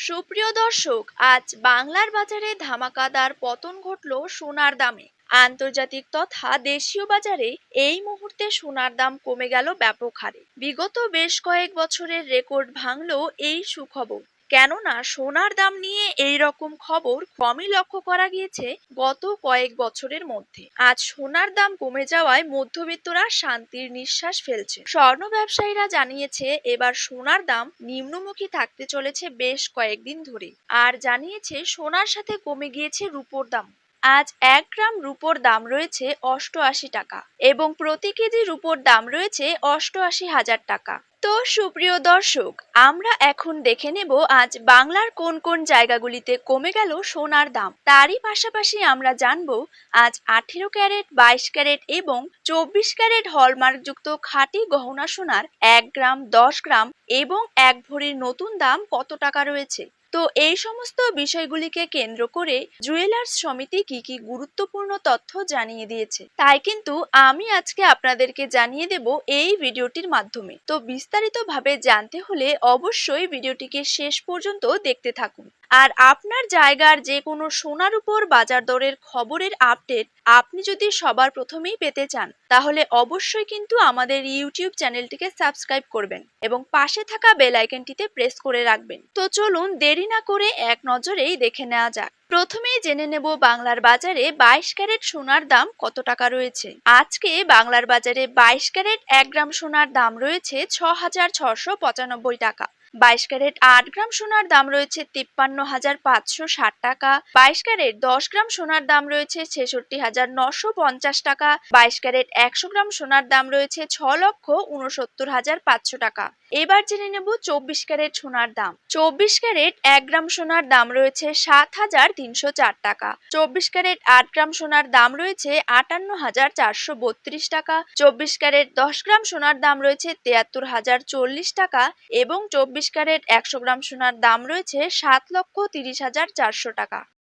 সুপ্রিয় দর্শক, আজ বাংলার বাজারে ধামাকাদার পতন ঘটল সোনার দামে। আন্তর্জাতিক তথা দেশীয় বাজারে এই মুহূর্তে সোনার দাম কমে গেল ব্যাপক হারে। বিগত বেশ কয়েক বছরের রেকর্ড ভাঙল এই সুখবর। কেননা সোনার দাম নিয়ে এই রকম খবর কমই লক্ষ্য করা গিয়েছে গত কয়েক বছরের মধ্যে। আজ সোনার দাম কমে যাওয়ায় মধ্যবিত্তরা শান্তির নিঃশ্বাস ফেলছে। স্বর্ণ ব্যবসায়ীরা জানিয়েছে এবার সোনার দাম নিম্নমুখী থাকতে চলেছে বেশ কয়েকদিন ধরে। আর জানিয়েছে সোনার সাথে কমে গিয়েছে রূপোর দাম। আজ 1 গ্রাম রূপোর দাম রয়েছে 88 টাকা এবং প্রতি কেজি রূপোর দাম রয়েছে 88,000 টাকা। তো সুপ্রিয় দর্শক, আমরা এখন দেখে নেব আজ বাংলার কোন কোন জায়গাগুলিতে কমে গেল সোনার দাম। তারই পাশাপাশি আমরা জানবো আজ 18 ক্যারেট, 22 ক্যারেট এবং 24 ক্যারেট হলমার্কযুক্ত খাঁটি গহনা সোনার 1 গ্রাম, 10 গ্রাম এবং 1 ভরির নতুন দাম কত টাকা রয়েছে। তো এই সমস্ত বিষয়গুলিকে কেন্দ্র করে জুয়েলার্স সমিতি কি কি গুরুত্বপূর্ণ তথ্য জানিয়ে দিয়েছে, তাই কিন্তু আমি আজকে আপনাদেরকে জানিয়ে দেব এই ভিডিওটির মাধ্যমে। তো বিস্তারিতভাবে জানতে হলে অবশ্যই ভিডিওটিকে শেষ পর্যন্ত দেখতে থাকুন। আর আপনার জায়গার যে কোনো সোনার উপর বাজার দরের খবরের আপডেট আপনি যদি সবার প্রথমেই পেতে চান, তাহলে অবশ্যই কিন্তু আমাদের ইউটিউব চ্যানেলটিকে সাবস্ক্রাইব করবেন এবং পাশে থাকা বেল আইকনটিতে প্রেস করে রাখবেন। তো চলুন দেরি না করে এক নজরেই দেখে নেওয়া যাক। প্রথমেই জেনে নেব বাংলার বাজারে 22 ক্যারেট সোনার দাম কত টাকা রয়েছে। আজকে বাংলার বাজারে 22 ক্যারেট 1 গ্রাম সোনার দাম রয়েছে 6,695 টাকা। 22 ক্যারেট 8 গ্রাম সোনার দাম রয়েছে 53,560 টাকা। 22 ক্যারেট 10 গ্রাম সোনার দাম রয়েছে 66,950 টাকা। 22 ক্যারেট 100 গ্রাম সোনার দাম রয়েছে 6,69,500 টাকা। এবার জেনে নেব 24 ক্যারেট সোনার দাম। 24 ক্যারেট 1 গ্রাম সোনার দাম রয়েছে 7,304 টাকা। 24 ক্যারেট 8 গ্রাম সোনার দাম রয়েছে 58,432 টাকা। 24 ক্যারেট 10 গ্রাম সোনার দাম রয়েছে 73,040 টাকা এবং 24 ক্যারেট 100 গ্রাম সোনার দাম রয়েছে 7,30,400 টাকা।